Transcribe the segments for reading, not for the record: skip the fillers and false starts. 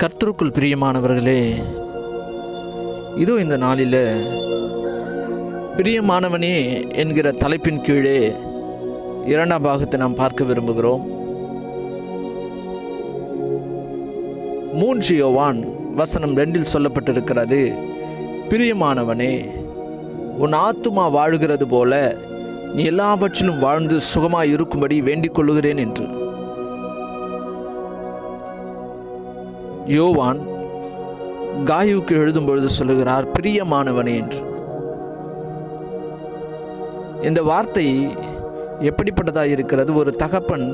கர்த்தருக்குள் பிரியமானவர்களே, இதோ இந்த நாளில் பிரியமானவனே என்கிற தலைப்பின் கீழே இரண்டாம் பாகத்தை நாம் பார்க்க விரும்புகிறோம். 3 யோவான் வசனம் 2 சொல்லப்பட்டிருக்கிறது, பிரியமானவனே, உன் ஆத்துமா வாழுகிறது போல நீ எல்லாவற்றிலும் வாழ்ந்து சுகமாய் இருக்கும்படி வேண்டிக் கொள்ளுகிறேன் என்று. யோவான் காயுவுக்கு எழுதும் பொழுது சொல்லுகிறார், பிரியமானவனே என்று. இந்த வார்த்தை எப்படிப்பட்டதாக இருக்கிறது? ஒரு தகப்பன்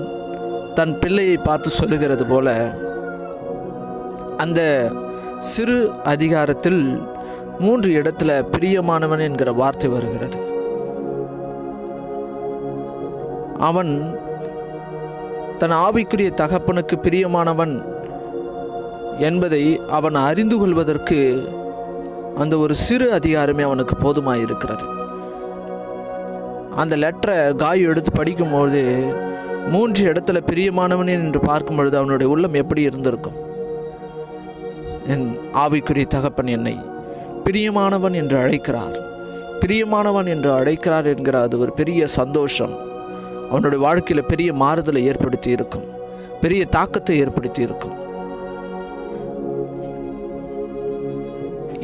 தன் பிள்ளையை பார்த்து சொல்லுகிறது போல அந்த சிறு அதிகாரத்தில் 3 இடத்துல பிரியமானவன் என்கிற வார்த்தை வருகிறது. அவன் தன் ஆவிக்குரிய தகப்பனுக்கு பிரியமானவன் என்பதை அவன் அறிந்து கொள்வதற்கு அந்த ஒரு சிறு அதிகாரமே அவனுக்கு போதுமாயிருக்கிறது. அந்த லெட்டரை காய் எடுத்து படிக்கும்பொழுது 3 இடத்துல பிரியமானவன் என்று பார்க்கும் பொழுது அவனுடைய உள்ளம் எப்படி இருந்திருக்கும்? என் ஆவிக்குரிய தகப்பன் என்னை பிரியமானவன் என்று அழைக்கிறார், பிரியமானவன் என்று அழைக்கிறார் என்கிற அது ஒரு பெரிய சந்தோஷம் அவனுடைய வாழ்க்கையில் பெரிய மாறுதலை ஏற்படுத்தி இருக்கும், பெரிய தாக்கத்தை ஏற்படுத்தி இருக்கும்.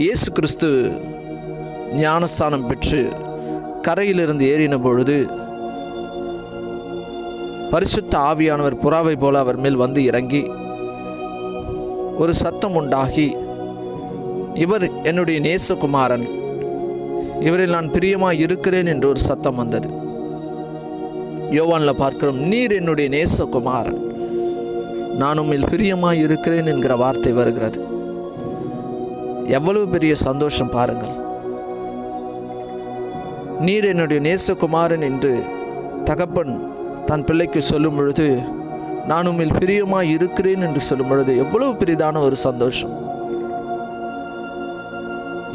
இயேசு கிறிஸ்து ஞானஸ்தானம் பெற்று கரையிலிருந்து ஏறின பொழுது பரிசுத்த ஆவியானவர் புறாவை போல அவர் மேல் வந்து இறங்கி ஒரு சத்தம் உண்டாகி, இவர் என்னுடைய நேசகுமாரன், இவரில் நான் பிரியமாய் இருக்கிறேன் என்று ஒரு சத்தம் வந்தது. யோவான்ல பார்க்கிறோம், நீர் என்னுடைய நேசகுமாரன், நான் உம்மில் பிரியமாய் இருக்கிறேன் என்கிற வார்த்தை வருகிறது. எவ்வளவு பெரிய சந்தோஷம் பாருங்கள்! நீர் என்னுடைய நேசகுமாரன் என்று தகப்பன் தன் பிள்ளைக்கு சொல்லும் பொழுது, நான் உம்மில் பிரியமாய் இருக்கிறேன் என்று சொல்லும் பொழுது எவ்வளவு பெரிதான ஒரு சந்தோஷம்!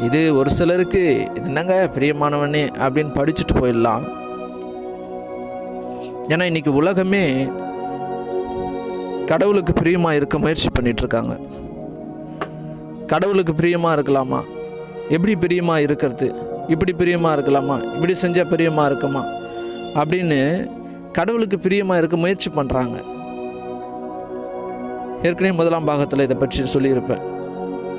இது ஒரு சிலருக்கு இது என்னங்க பிரியமானவனே அப்படின்னு படிச்சுட்டு போயிடலாம். ஏன்னா இன்னைக்கு உலகமே கடவுளுக்கு பிரியமாக இருக்க முயற்சி பண்ணிட்டு இருக்காங்க. கடவுளுக்கு பிரியமாக இருக்கலாமா? எப்படி பிரியமாக இருக்கிறது? இப்படி பிரியமாக இருக்கலாமா? இப்படி செஞ்சால் பிரியமாக இருக்குமா அப்படின்னு கடவுளுக்கு பிரியமாக இருக்க முயற்சி பண்ணுறாங்க. ஏற்கனவே 1ஆம் பாகத்தில் இதை பற்றி சொல்லியிருப்பேன்.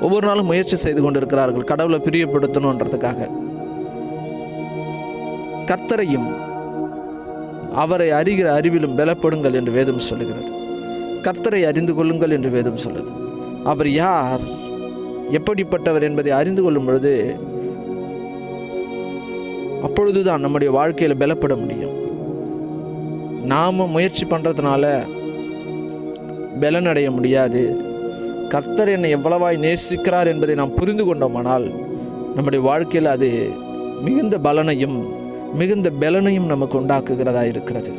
ஒவ்வொரு நாளும் முயற்சி செய்து கொண்டு இருக்கிறார்கள் கடவுளை பிரியப்படுத்தணுன்றதுக்காக. கர்த்தரையும் அவரை அறிகிற அறிவிலும் பலப்படுங்கள் என்று வேதம் சொல்லுகிறது. கர்த்தரை அறிந்து கொள்ளுங்கள் என்று வேதம் சொல்லுது. அவர் யார், எப்படிப்பட்டவர் என்பதை அறிந்து கொள்ளும் பொழுது அப்பொழுதுதான் நம்முடைய வாழ்க்கையில் பலப்பட முடியும். நாம் முயற்சி பண்ணுறதுனால பலனடைய முடியாது. கர்த்தர் என்னை எவ்வளவாய் நேசிக்கிறார் என்பதை நாம் புரிந்து கொண்டோமானால் நம்முடைய வாழ்க்கையில் அது மிகுந்த பலனையும் மிகுந்த பலனையும் நமக்கு உண்டாக்குகிறதா இருக்கிறது.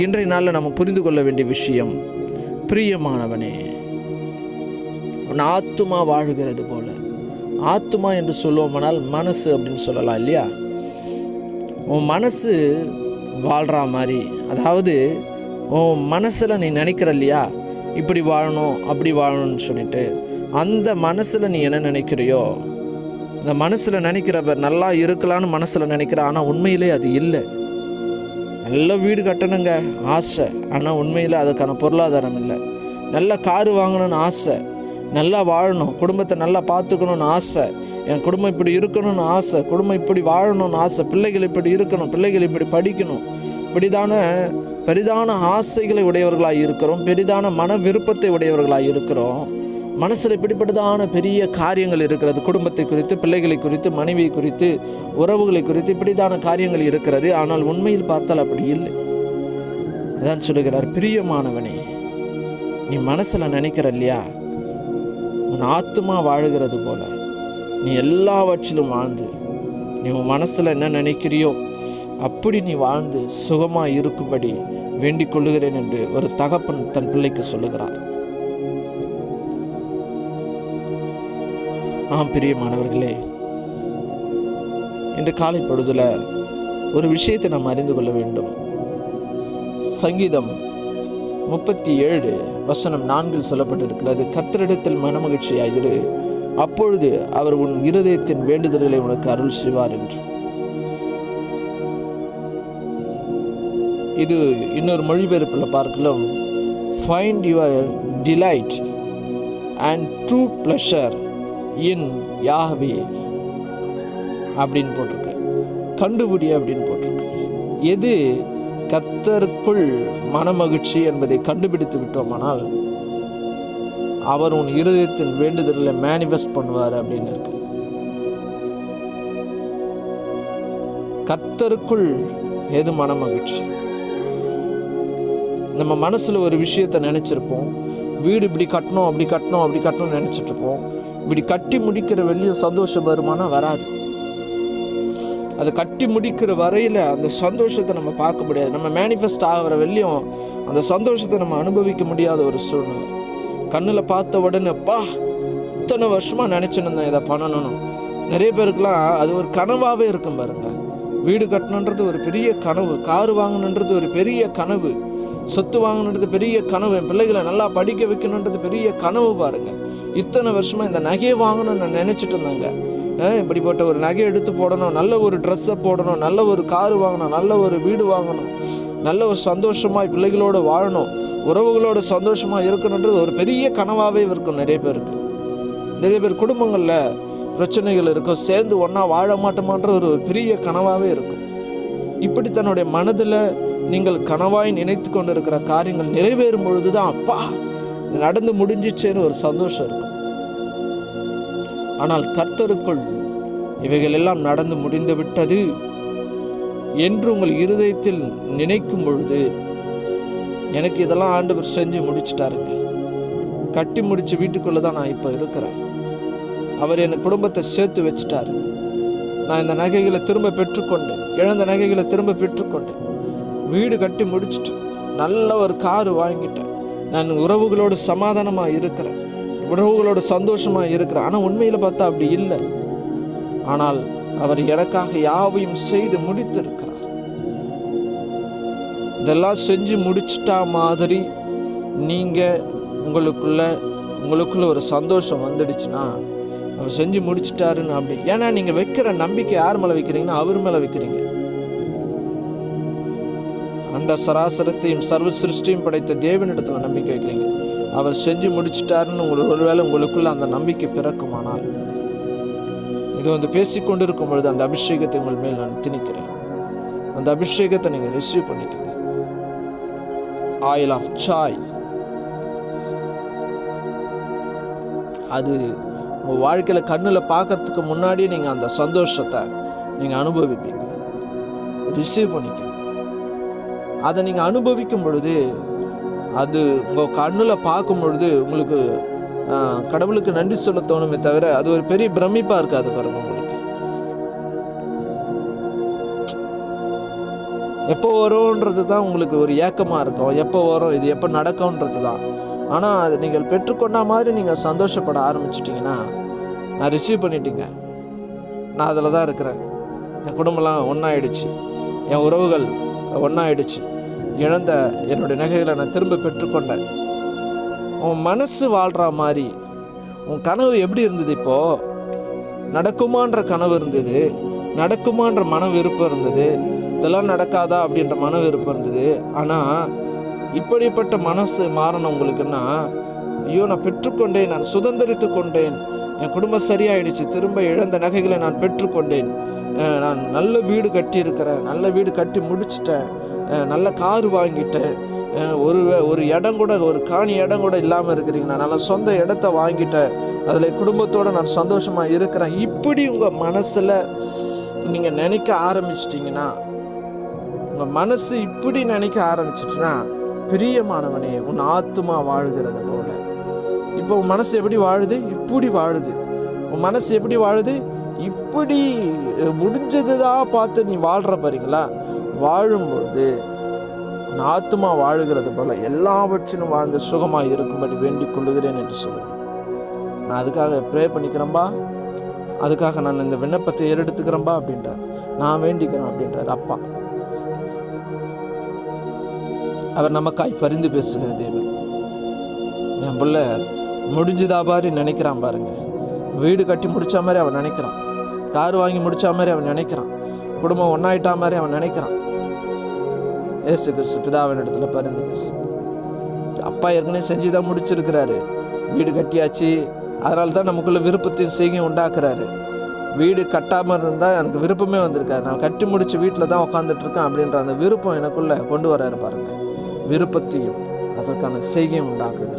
இன்றைய நாளில் நம்ம புரிந்து கொள்ள வேண்டிய விஷயம், பிரியமானவனே, உன் ஆத்துமா வாழுகிறது போல. ஆத்துமா என்று சொல்லுவோமானால் மனசு அப்படின்னு சொல்லலாம் இல்லையா? உன் மனசு வாழ்கிற மாதிரி, அதாவது உன் மனசில் நீ நினைக்கிற இல்லையா, இப்படி வாழணும் அப்படி வாழணும்னு சொல்லிட்டு, அந்த மனசில் நீ என்ன நினைக்கிறையோ, அந்த மனசில் நினைக்கிறவர் நல்லா இருக்கலான்னு மனசில் நினைக்கிற, ஆனால் உண்மையிலே அது இல்லை. நல்ல வீடு கட்டணுங்க ஆசை, ஆனால் உண்மையில் அதுக்கான பொருளாதாரம் இல்லை. நல்ல காரு வாங்கணும்னு ஆசை, நல்லா வாழணும், குடும்பத்தை நல்லா பார்த்துக்கணுன்னு ஆசை, என் குடும்பம் இப்படி இருக்கணும்னு ஆசை, குடும்பம் இப்படி வாழணும்னு ஆசை, பிள்ளைகள் இப்படி இருக்கணும், பிள்ளைகள் இப்படி படிக்கணும், இப்படிதான பெரிதான ஆசைகளை உடையவர்களாக இருக்கிறோம், பெரிதான மன விருப்பத்தை உடையவர்களாக இருக்கிறோம். மனசில் இப்படிப்பட்டதான பெரிய காரியங்கள் இருக்கிறது. குடும்பத்தை குறித்து, பிள்ளைகளை குறித்து, மனைவியை குறித்து, உறவுகளை குறித்து இப்படிதான காரியங்கள் இருக்கிறது. ஆனால் உண்மையில் பார்த்தால் அப்படி இல்லை. அதான் சொல்லுகிறார், பிரியமானவனே, நீ மனசில் நினைக்கிற இல்லையா, உன் ஆத்துமா வாழுகிறது போல நீ எல்லாவற்றிலும் வாழ்ந்து, நீ உன் மனசில் என்ன நினைக்கிறியோ அப்படி நீ வாழ்ந்து சுகமாக இருக்கும்படி வேண்டிக் கொள்ளுகிறேன் என்று ஒரு தகப்பன் தன் பிள்ளைக்கு சொல்லுகிறார். பிரியமானவர்களே, இன்று காலை பொழுதுல ஒரு விஷயத்தை நாம் அறிந்து கொள்ள வேண்டும். சங்கீதம் 37:4 சொல்லப்பட்டிருக்கிறது, கர்த்தரிடத்தில் மனமகிழ்ச்சியாயிரு, அப்பொழுது அவர் உன் இருதயத்தின் வேண்டுதல்களை உனக்கு அருள் செய்வார் என்று. இது இன்னொரு மொழிபெயர்ப்பில் பார்க்கலாம், find your delight and true pleasure in Yahweh அப்படின்னு போட்டிருக்கு, கண்டுபிடி அப்படின்னு போட்டிருக்கு. எது கர்த்தருக்குள் மனமகிழ்ச்சி என்பதை கண்டுபிடித்து விட்டோமானால் அவர் உன் இருதயத்தின் வேண்டுதலை மேனிஃபெஸ்ட் பண்ணுவார் அப்படின்னு இருக்கு. கர்த்தருக்குள் எது மனமகிழ்ச்சி? நம்ம மனசுல ஒரு விஷயத்தை நினைச்சிருப்போம், வீடு இப்படி கட்டணும் அப்படி கட்டணும் அப்படி கட்டணும்னு நினைச்சிட்டு இருப்போம். இப்படி கட்டி முடிக்கிற வெளியே சந்தோஷம் வருமானம் வராது. அதை கட்டி முடிக்கிற வரையில அந்த சந்தோஷத்தை நம்ம பார்க்க முடியாது. நம்ம மேனிஃபெஸ்ட் ஆகிற வெளியும் அந்த சந்தோஷத்தை நம்ம அனுபவிக்க முடியாத ஒரு சூழ்நிலை. கண்ணில் பார்த்த உடனே இத்தனை வருஷமா நினைச்சுன்னு இதை பண்ணணும். நிறைய பேருக்குலாம் அது ஒரு கனவாகவே இருக்கும் பாருங்க. வீடு கட்டணுன்றது ஒரு பெரிய கனவு, காரு வாங்கணுன்றது ஒரு பெரிய கனவு, சொத்து வாங்கணுன்றது பெரிய கனவு, என் பிள்ளைகளை நல்லா படிக்க வைக்கணுன்றது பெரிய கனவு பாருங்க. இத்தனை வருஷமா இந்த நகையை வாங்கணும்னு நான் நினைச்சிட்டு இருந்தாங்க. இப்படிப்பட்ட ஒரு நகை எடுத்து போடணும், நல்ல ஒரு ட்ரெஸ்ஸை போடணும், நல்ல ஒரு காரு வாங்கணும், நல்ல ஒரு வீடு வாங்கணும், நல்ல ஒரு சந்தோஷமாக பிள்ளைகளோடு வாழணும், உறவுகளோட சந்தோஷமாக இருக்கணுன்றது ஒரு பெரிய கனவாகவே இருக்கும். நிறைய பேர் குடும்பங்களில் பிரச்சனைகள் இருக்கும், சேர்ந்து ஒன்றா வாழ மாட்டோமான்ற ஒரு பெரிய கனவாகவே இருக்கும். இப்படி தன்னுடைய மனதில் நீங்கள் கனவாய் நினைத்து கொண்டு இருக்கிற காரியங்கள் நிறைவேறும் பொழுதுதான் நடந்து முடிஞ்சிச்சேன்னு ஒரு சந்தோஷம் இருக்கும். ஆனால் கர்த்தருக்குள் இவைகள் எல்லாம் நடந்து முடிந்து விட்டது என்று உங்கள் இருதயத்தில் நினைக்கும் பொழுது, எனக்கு இதெல்லாம் ஆண்டவர் செஞ்சு முடிச்சிட்டாருங்க, கட்டி முடிச்சு வீட்டுக்குள்ள தான் நான் இப்போ இருக்கிறேன், அவர் என் குடும்பத்தை சேர்த்து வச்சுட்டாரு, நான் இந்த நகைகளை திரும்ப பெற்றுக்கொண்டேன், இழந்த நகைகளை திரும்ப பெற்றுக்கொண்டேன், வீடு கட்டி முடிச்சுட்டு நல்ல ஒரு காரு வாங்கிட்டேன், நான் உறவுகளோடு சமாதானமாக இருக்கிறேன், உறவுகளோடு சந்தோஷமாக இருக்கிறேன். ஆனால் உண்மையில் பார்த்தா அப்படி இல்லை. ஆனால் அவர் எனக்காக யாவையும் செய்து முடித்திருக்கிறார். இதெல்லாம் செஞ்சு முடிச்சிட்டா மாதிரி நீங்கள் உங்களுக்குள்ள ஒரு சந்தோஷம் வந்துடுச்சுன்னா அவர் செஞ்சு முடிச்சிட்டாருன்னு அப்படி. ஏன்னா நீங்கள் வைக்கிற நம்பிக்கை யார் மேலே வைக்கிறீங்கன்னா அவர் மேலே வைக்கிறீங்க. அந்த சராசரத்தையும் சர்வ சிருஷ்டியும் படைத்த தேவனிடத்தில் நம்பிக்கை வைக்கிறீங்க. அவர் செஞ்சு முடிச்சிட்டாருன்னு ஒருவேளை உங்களுக்குள்ள அந்த நம்பிக்கை பிறக்குமானால், இது பேசிக்கொண்டிருக்கும் பொழுது அந்த அபிஷேகத்தை உங்கள் மேல் நான் திணிக்கிறேன். அந்த அபிஷேகத்தை நீங்கள் ரிசீவ் பண்ணிக்கங்க. ஆயில் ஆஃப் ஜாய், அது உங்கள் வாழ்க்கையில் கண்ணில் பார்க்கறதுக்கு முன்னாடியே நீங்கள் அந்த சந்தோஷத்தை நீங்கள் அனுபவிப்பீங்க, ரிசீவ் பண்ணிக்கங்க. அதை நீங்கள் அனுபவிக்கும் பொழுது, அது உங்கள் கண்ணில் பார்க்கும் பொழுது உங்களுக்கு கடவுளுக்கு நன்றி சொல்ல தோணுமே தவிர அது ஒரு பெரிய பிரமிப்பாக இருக்காது பாருங்க. உங்களுக்கு எப்போ வரும்ன்றது தான் உங்களுக்கு ஒரு ஏக்கமாக இருக்கும், எப்போ வரும், இது எப்போ நடக்கும்ன்றது தான். ஆனால் அது நீங்கள் பெற்றுக்கொண்ட மாதிரி நீங்கள் சந்தோஷப்பட ஆரம்பிச்சிட்டிங்கன்னா, நான் ரிசீவ் பண்ணிட்டீங்க, நான் அதில் தான் இருக்கிறேன், என் குடும்பம்லாம் ஒன்றாயிடுச்சு, என் உறவுகள் ஒன்றாயிடுச்சு, இழந்த என்னுடைய நகைகளை நான் திரும்ப பெற்றுக்கொண்டேன். உன் மனசு வாழ்கிற மாதிரி உன் கனவு எப்படி இருந்தது? இப்போது நடக்குமான்ற கனவு இருந்தது, நடக்குமான்ற மன விருப்பம் இருந்தது, இதெல்லாம் நடக்காதா அப்படின்ற மன விருப்பம் இருந்தது. ஆனால் இப்படிப்பட்ட மனசு மாறணும் உங்களுக்குன்னா, ஐயோ நான் பெற்றுக்கொண்டேன், நான் சுதந்திரித்து கொண்டேன், என் குடும்பம் சரியாயிடுச்சு, திரும்ப இழந்த நகைகளை நான் பெற்றுக்கொண்டேன், நான் நல்ல வீடு கட்டியிருக்கிறேன், நல்ல வீடு கட்டி முடிச்சிட்டேன், நல்ல காரு வாங்கிட்டேன், ஒரு இடம் கூட, ஒரு காணி இடம் கூட இல்லாமல் இருக்கிறீங்க, நான் நல்ல சொந்த இடத்த வாங்கிட்டேன், அதில் குடும்பத்தோடு நான் சந்தோஷமாக இருக்கிறேன். இப்படி உங்கள் மனசில் நீங்கள் நினைக்க ஆரம்பிச்சிட்டிங்கன்னா, உங்கள் மனசு இப்படி நினைக்க ஆரம்பிச்சிட்டுன்னா, பிரியமானவனே உன் ஆத்துமா வாழ்கிறது போல. இப்போ உன் மனசு எப்படி வாழுது? இப்படி வாழுது. உன் மனசு எப்படி வாழுது? இப்படி முடிஞ்சதுதான் பார்த்து நீ வாழ்கிற பாருங்களா. வாழும்பொழுது உன் ஆத்துமா வாழுகிறது போல எல்லாவற்றிலும் வாழ்ந்து சுகமாக இருக்கும்படி வேண்டிக் கொள்ளுகிறேன் என்று சொல்லுவேன். நான் அதுக்காக ப்ரே பண்ணிக்கிறேன்பா. அதுக்காக நான் இந்த விண்ணப்பத்தை ஏறெடுத்துக்கிறேன்பா அப்படின்றார். நான் வேண்டிக்கிறேன் அப்படின்றார் அப்பா. அவர் நமக்காய் பரிந்து பேசுகிற தேவன். என் பிள்ளை முடிஞ்சுதா பாரு நினைக்கிறான் பாருங்க. வீடு கட்டி முடிச்ச மாதிரி அவன் நினைக்கிறான், கார் வாங்கி முடிச்ச மாதிரி அவன் நினைக்கிறான், குடும்பம் ஒன்னாயிட்டா மாதிரி அவன் நினைக்கிறான். இயேசு கிறிஸ்து பிதாவின் இடத்துல பரிந்து பேசு. அப்பா ஏற்கனவே செஞ்சுதான் முடிச்சிருக்கிறாரு. வீடு கட்டியாச்சு, அதனால தான் நமக்குள்ள விருப்பத்தையும் செய்கையும் உண்டாக்குறாரு. வீடு கட்டாமல் இருந்தால் எனக்கு விருப்பமே வந்திருக்காரு. நான் கட்டி முடிச்சு வீட்டில் தான் உட்காந்துட்டு இருக்கேன் அப்படின்ற அந்த விருப்பம் எனக்குள்ள கொண்டு வராரு பாருங்க. விருப்பத்தையும் அதற்கான செய்கையும் உண்டாக்குகிறார்.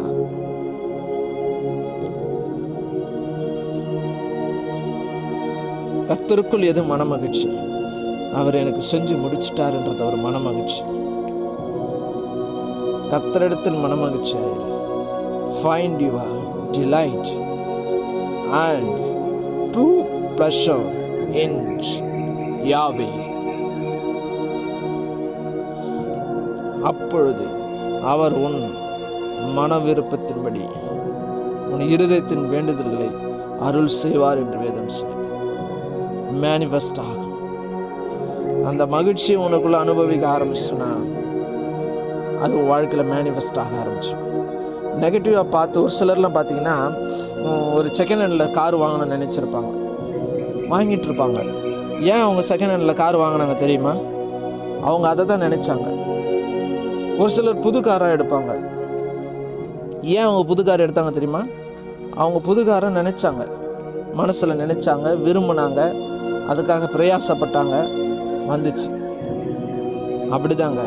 கர்த்தருக்குள் எது மனமகிழ்ச்சி? அவர் எனக்கு செஞ்சு முடிச்சிட்டாருன்றது ஒரு மனமகிழ்ச்சி. கர்த்தரிடத்தில் மனமகிழ்ச்சி ஆயிரு. Find your delight and true pleasure in Yahweh. அப்பொழுது அவர் உன் மன விருப்பத்தின்படி உன் இருதயத்தின் வேண்டுதல்களை அருள் செய்வார் என்று வேதம் சொல்லி மேனிஃபெஸ்ட் ஆகும். அந்த மகிழ்ச்சியை உனக்குள்ள அனுபவிக்க ஆரம்பிச்சுன்னா அது வாழ்க்கையில் மேனிஃபெஸ்ட் ஆக ஆரம்பிச்சு. நெகட்டிவாக பார்த்து ஒரு சிலர்லாம் பார்த்தீங்கன்னா ஒரு செகண்ட் ஹேண்டில் கார் வாங்கணும்னு நினச்சிருப்பாங்க, வாங்கிட்டு இருப்பாங்க. ஏன் அவங்க செகண்ட் ஹேண்டில் கார் வாங்கினாங்க தெரியுமா? அவங்க அதை தான் நினச்சாங்க. ஒரு சிலர் புது காராக எடுப்பாங்க. ஏன் அவங்க புது கார் எடுத்தாங்க தெரியுமா? அவங்க புது காரை நினச்சாங்க, மனசில் நினச்சாங்க, விரும்பினாங்க, அதுக்காக பிரயாசப்பட்டாங்க, வந்துச்சு. அப்படிதாங்க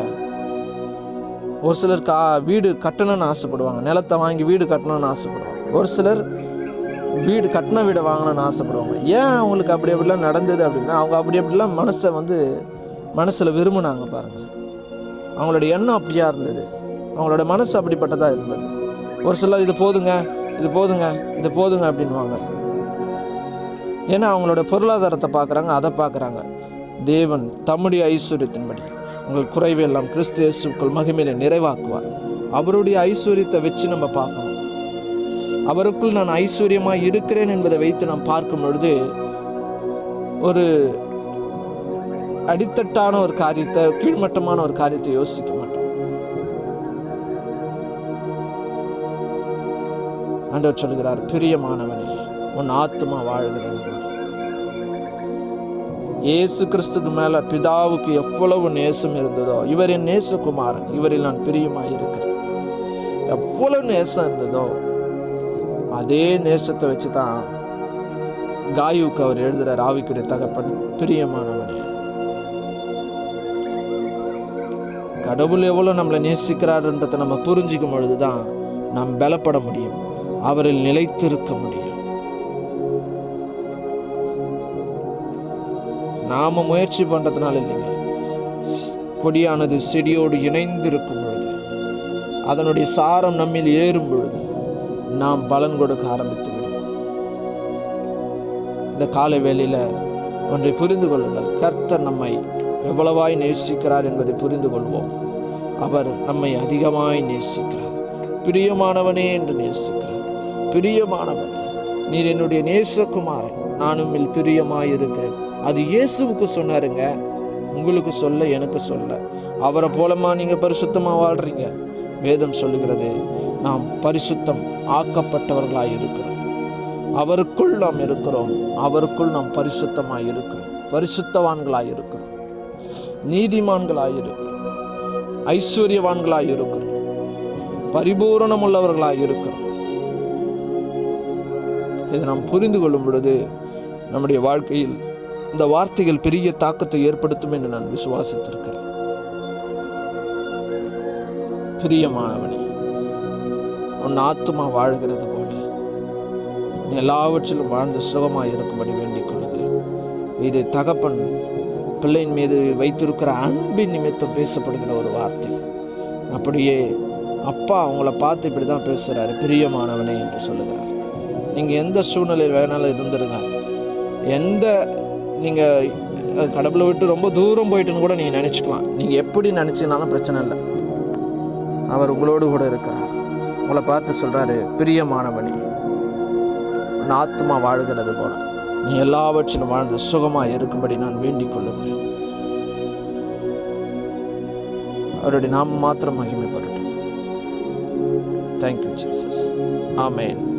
ஒரு சிலர் வீடு கட்டணும்னு ஆசைப்படுவாங்க, நிலத்தை வாங்கி வீடு கட்டணும்னு ஆசைப்படுவாங்க. ஒரு சிலர் வீடு கட்டின வீடை வாங்கணும்னு ஆசைப்படுவாங்க. ஏன் அவங்களுக்கு அப்படி அப்படிலாம் நடந்தது அப்படின்னா அவங்க அப்படி அப்படிலாம் மனசில் விரும்பினாங்க பாருங்கள். அவங்களோட எண்ணம் அப்படியா இருந்தது, அவங்களோட மனசு அப்படிப்பட்டதாக இருந்தது. ஒரு சிலர் இது போதுங்க, இது போதுங்க, இது போதுங்க அப்படின்வாங்க. ஏன்னா அவங்களோட பொருளாதாரத்தை பார்க்குறாங்க, அதை பார்க்குறாங்க. தேவன் தம்முடைய ஐஸ்வர்யத்தின்படி உங்கள் குறைவை எல்லாம் கிறிஸ்து இயேசுவுக்குள் மகிமையில நிறைவாக்குவார். அவருடைய ஐஸ்வர்யத்தை வச்சு நம்ம பார்க்கணும். அவருக்குள் நான் ஐஸ்வர்யமாக இருக்கிறேன் என்பதை வைத்து நாம் பார்க்கும் பொழுது ஒரு அடித்தட்டான ஒரு காரியத்தை, கீழ்மட்டமான ஒரு காரியத்தை யோசிக்க மாட்டோம். ஆண்டவர் சொல்கிறார், பிரியமானவனே உன் ஆத்துமா வாழ்கிறது. இயேசு கிறிஸ்துக்கு மேல பிதாவுக்கு எவ்வளவு நேசம் இருந்ததோ, இவர் என் நேசகுமாரன், இவரில் நான் பிரியமாய் இருக்கிறேன், எவ்வளவு நேசம் இருந்ததோ அதே நேசத்தை வச்சுதான் காயுக்கு அவர் எழுதுறார், ஆவிக்குரிய தகப்பன், பிரியமானவனே. கடவுள் எவ்வளவு நம்மளை நேசிக்கிறாருன்றதை நம்ம புரிஞ்சிக்கும் பொழுதுதான் நாம் பலப்பட முடியும், அவரில் நிலைத்திருக்க முடியும். நாம முயற்சி பண்றதுனால இல்லைங்க. கொடியானது செடியோடு இணைந்திருக்கும் பொழுது, அதனுடைய சாரம் நம்மில் ஏறும் பொழுது நாம் பலன் கொடுக்க ஆரம்பித்து விடுவோம். இந்த காலை வேளையில ஒன்றை புரிந்து கொள்ளுங்கள். கர்த்தர் நம்மை எவ்வளவாய் நேசிக்கிறார் என்பதை புரிந்து கொள்வோம். அவர் நம்மை அதிகமாய் நேசிக்கிறார். பிரியமானவனே என்று நேசிக்கிறார். பிரியமானவனே, நீர் என்னுடைய நேசகுமாரன், நான் உம்மில் பிரியமாய் இருக்கிறேன். அது இயேசுவுக்கு சொன்னாருங்க, உங்களுக்கு சொல்ல, எனக்கு சொல்ல. அவரை போலமா நீங்க பரிசுத்தமா வாழ்றீங்க. வேதம் சொல்லுகிறது, நாம் பரிசுத்தம் ஆக்கப்பட்டவர்களாய் இருக்கிறோம். அவருக்குள் நாம் இருக்கிறோம், அவருக்குள் நாம் பரிசுத்தமாய் இருக்கிறோம், பரிசுத்தவான்களாய் இருக்கிறோம், நீதிமான்களாய் இருக்கிறோம், ஐஸ்வர்யவான்களாய் இருக்கிறோம், பரிபூரணம் உள்ளவர்களாய் இருக்கிறோம். இதை நாம் புரிந்து கொள்ளும் பொழுது நம்முடைய வாழ்க்கையில் இந்த வார்த்தைகள் பெரிய தாக்கத்தை ஏற்படுத்தும் என்று நான் விசுவாசித்திருக்கிறேன். பிரியமானவனே, உன் ஆத்துமா வாழ்கிறது போல எல்லாவற்றிலும் வாழ்ந்து சுகமாய் இருக்கும்படி வேண்டிக் கொள்கிறேன். இதை தகப்பன் பிள்ளையின் மீது வைத்திருக்கிற அன்பின் நிமித்தம் பேசப்படுகிற ஒரு வார்த்தை. அப்படியே அப்பா அவங்கள பார்த்து இப்படி தான் பேசுகிறாரு, பிரியமானவனே என்று சொல்லுகிறார். நீங்கள் எந்த சூழ்நிலையில் வேணாலும் இருந்துருங்க, நீங்கள் கடவுளை விட்டு ரொம்ப தூரம் போயிட்டுன்னு கூட நீங்கள் நினச்சிக்கலாம். நீங்கள் எப்படி நினச்சினாலும் பிரச்சனை இல்லை, அவர் உங்களோடு கூட இருக்கிறார். உங்களை பார்த்து சொல்கிறாரு, பிரியமானவனே உன் ஆத்மா வாழ்கிறது போல நீ எல்லாவற்றிலும் வாழ்ந்து சுகமாக இருக்கும்படி நான் வேண்டிக் கொள்ளுகிறேன். அவருடைய நாமம் மாத்திரம் மகிமைப்படட்டும். Thank you Jesus. ஆமென்.